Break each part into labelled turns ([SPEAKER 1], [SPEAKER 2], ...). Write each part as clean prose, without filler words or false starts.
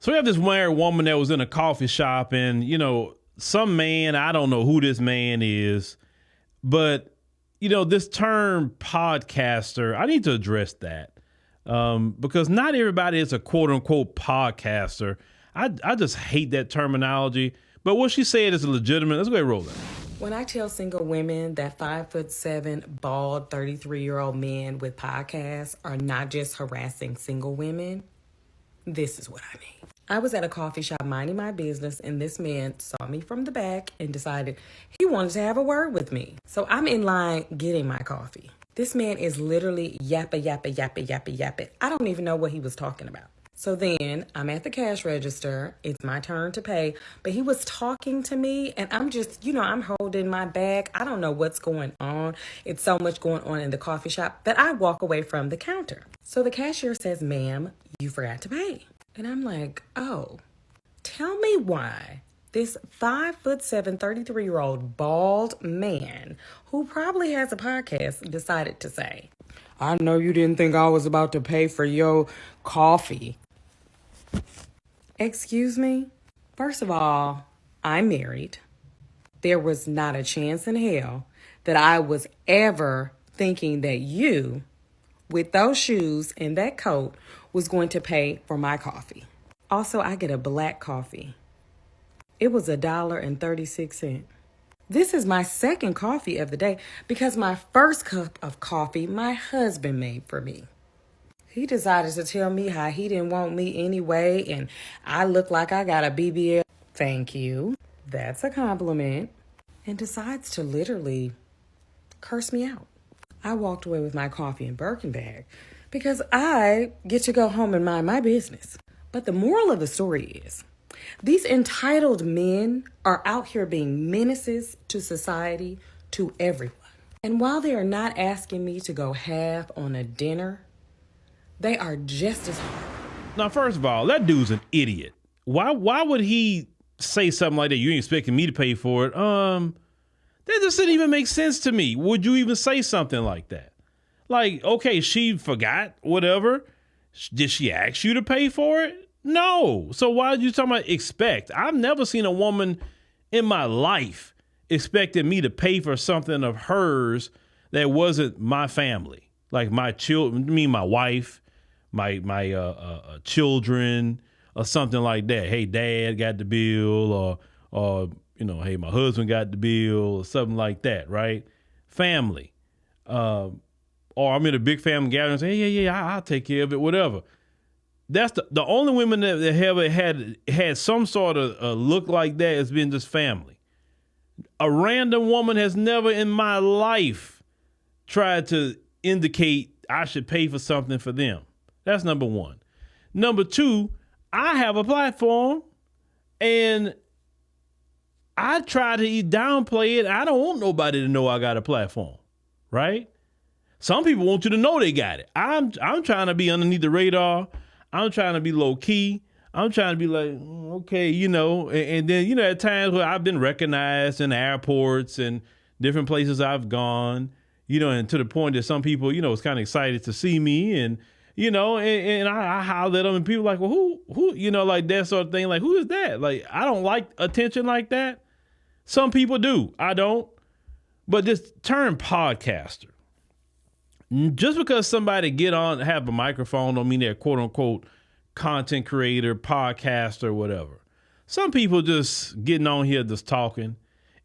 [SPEAKER 1] So we have this married woman that was in a coffee shop and, some man, I don't know who this man is, but, this term podcaster, I need to address that because not everybody is a quote unquote podcaster. I just hate that terminology, but what she said is legitimate. Let's go ahead and roll that.
[SPEAKER 2] When I tell single women that 5'7", bald, 33-year-old men with podcasts are not just harassing single women, this is what I mean. I was at a coffee shop minding my business, and this man saw me from the back and decided he wanted to have a word with me. So I'm in line getting my coffee. This man is literally yappa. I don't even know what he was talking about. So then I'm at the cash register. It's my turn to pay. But he was talking to me, and I'm just, I'm holding my bag. I don't know what's going on. It's so much going on in the coffee shop that I walk away from the counter. So the cashier says, "Ma'am, you forgot to pay." And I'm like, oh, tell me why this 5'7", 33-year-old bald man who probably has a podcast decided to say, "I know you didn't think I was about to pay for your coffee." Excuse me? First of all, I'm married. There was not a chance in hell that I was ever thinking that you, with those shoes and that coat, was going to pay for my coffee. Also, I get a black coffee. It was $1.36. This is my second coffee of the day because my first cup of coffee my husband made for me. He decided to tell me how he didn't want me anyway and I look like I got a BBL. Thank you. That's a compliment. And decides to literally curse me out. I walked away with my coffee and Birkin bag because I get to go home and mind my business. But the moral of the story is, these entitled men are out here being menaces to society, to everyone. And while they are not asking me to go half on a dinner, they are just as hard.
[SPEAKER 1] Now, first of all, that dude's an idiot. Why would he say something like that? You ain't expecting me to pay for it. That just didn't even make sense to me. Would you even say something like that? Like, okay, she forgot, whatever. Did she ask you to pay for it? No. So why are you talking about expect? I've never seen a woman in my life expecting me to pay for something of hers that wasn't my family. Like my children, my wife, my children, or something like that. Hey, dad got the bill, or hey, my husband got the bill, or something like that, right? Family. Or I'm in a big family gathering and say, yeah, I'll take care of it, whatever. That's the only women that have had some sort of look like that has been just family. A random woman has never in my life tried to indicate I should pay for something for them. That's number one. Number two, I have a platform and I try to downplay it. I don't want nobody to know I got a platform, right? Some people want you to know they got it. I'm trying to be underneath the radar. I'm trying to be low key. I'm trying to be like, okay, and then, at times where I've been recognized in airports and different places I've gone, and to the point that some people, was kind of excited to see me and I holler at them and people like, well, who, like that sort of thing. Like, who is that? Like, I don't like attention like that. Some people do. I don't. But this term podcaster, just because somebody have a microphone don't mean they're quote unquote content creator, podcaster, whatever. Some people just getting on here just talking.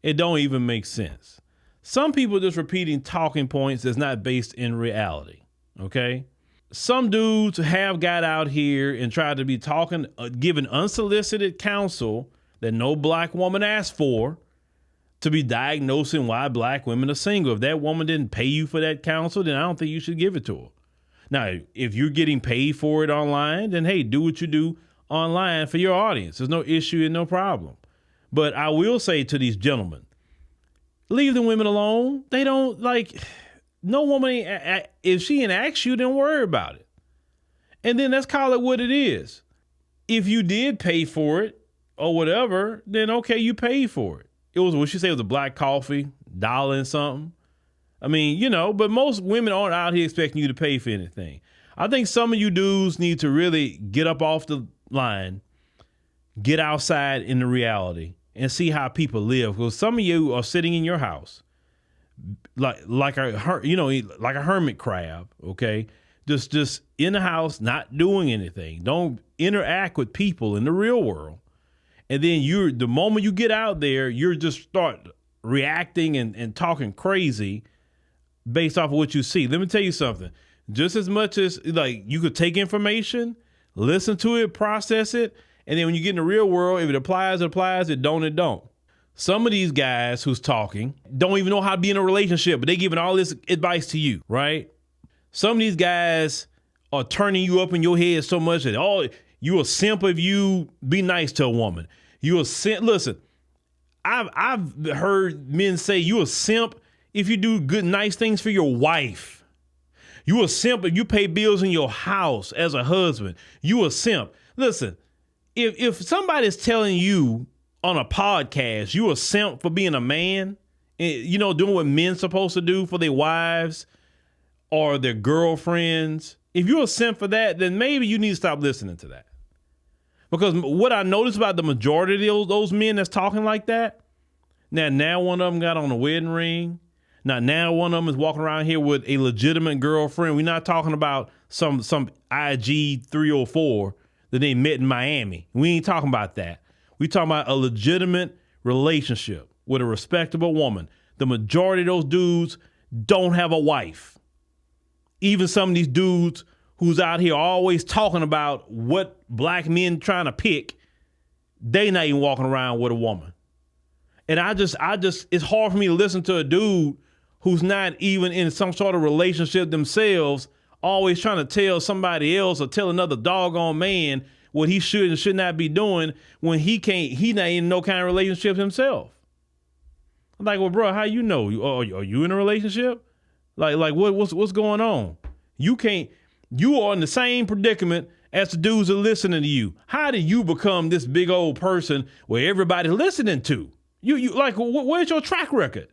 [SPEAKER 1] It don't even make sense. Some people just repeating talking points that's not based in reality. Okay. Some dudes have got out here and tried to be talking, giving unsolicited counsel that no black woman asked for, to be diagnosing why black women are single. If that woman didn't pay you for that counsel, then I don't think you should give it to her. Now, if you're getting paid for it online, then hey, do what you do online for your audience. There's no issue and no problem. But I will say to these gentlemen, leave the women alone. They don't no woman, if she ain't asked you, then worry about it. And then let's call it what it is. If you did pay for it or whatever, then okay, you paid for it. It was, what she say, it was a black coffee, $1 and something. I mean, but most women aren't out here expecting you to pay for anything. I think some of you dudes need to really get up off the line get outside in the reality and see how people live. Because some of you are sitting in your house like a hermit crab, okay? Just in the house, not doing anything. Don't interact with people in the real world. And then the moment you get out there, you're just start reacting and talking crazy based off of what you see. Let me tell you something. Just as much as like you could take information, listen to it, process it, and then when you get in the real world, if it applies, it applies. It don't. Some of these guys who's talking don't even know how to be in a relationship, but they giving all this advice to you, right? Some of these guys are turning you up in your head so much that you a simp if you be nice to a woman. You a simp. Listen, I've heard men say you a simp if you do good, nice things for your wife. You a simp if you pay bills in your house as a husband. You a simp. Listen, if somebody's telling you on a podcast you a simp for being a man, doing what men's supposed to do for their wives or their girlfriends, if you're a simp for that, then maybe you need to stop listening to that. Because what I noticed about the majority of those men that's talking like that, now one of them got on a wedding ring. Now one of them is walking around here with a legitimate girlfriend. We're not talking about some IG 304 that they met in Miami. We ain't talking about that. We talking about a legitimate relationship with a respectable woman. The majority of those dudes don't have a wife. Even some of these dudes who's out here always talking about what black men trying to pick, they not even walking around with a woman. And I just, it's hard for me to listen to a dude who's not even in some sort of relationship themselves, always trying to tell somebody else or tell another doggone man what he should and should not be doing when he not in no kind of relationship himself. I'm like, well, bro, how you know? Are you in a relationship? Like what's going on? You are in the same predicament as the dudes that are listening to you. How did you become this big old person where everybody's listening to? You like, where's your track record?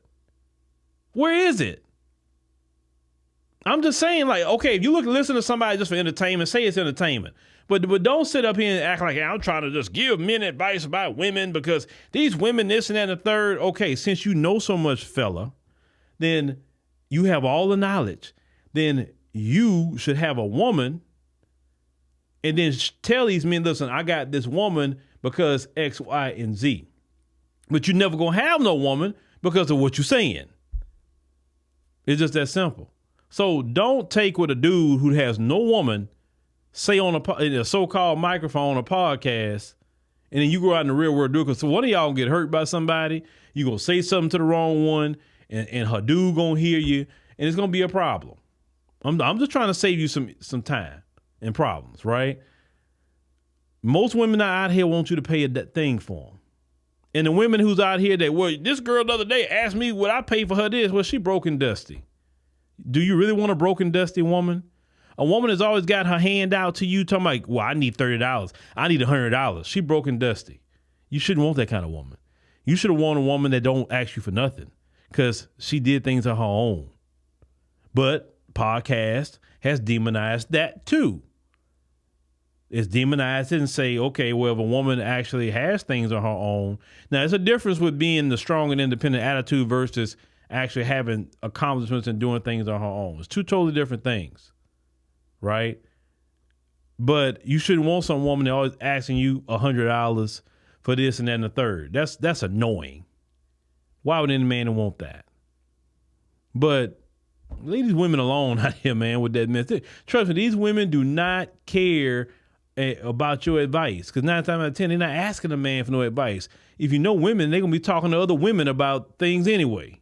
[SPEAKER 1] Where is it? I'm just saying, like, okay, if you listen to somebody just for entertainment, say it's entertainment. But don't sit up here and act like I'm trying to just give men advice about women because these women, this and that and the third. Okay, since you know so much, fella, then you have all the knowledge. Then you should have a woman and then tell these men, listen, I got this woman because X, Y, and Z. But you're never going to have no woman because of what you're saying. It's just that simple. So don't take what a dude who has no woman say on a so-called microphone, a podcast, and then you go out in the real world do it. Because so one of y'all gonna get hurt by somebody, you gonna say something to the wrong one, and her dude gonna hear you, and it's gonna be a problem. I'm just trying to save you some time and problems, right? Most women out here want you to pay that thing for them. And the women who's out here that, well, this girl the other day asked me what I pay for her this. Well, she broke and dusty. Do you really want a broken, dusty woman? A woman has always got her hand out to you talking like, well, I need $30. I need $100. She broke and dusty. You shouldn't want that kind of woman. You should have wanted a woman that don't ask you for nothing because she did things on her own. But podcast has demonized that too. It's demonized it and say, okay, well, if a woman actually has things on her own. Now, there's a difference with being the strong and independent attitude versus actually having accomplishments and doing things on her own. It's two totally different things, right? But you shouldn't want some woman that always asking you $100 for this and that and the third. That's annoying. Why would any man want that? But leave these women alone out here, man, with that mess. Trust me, these women do not care about your advice. Because 9 times out of 10, they're not asking a man for no advice. If you know women, they're going to be talking to other women about things anyway.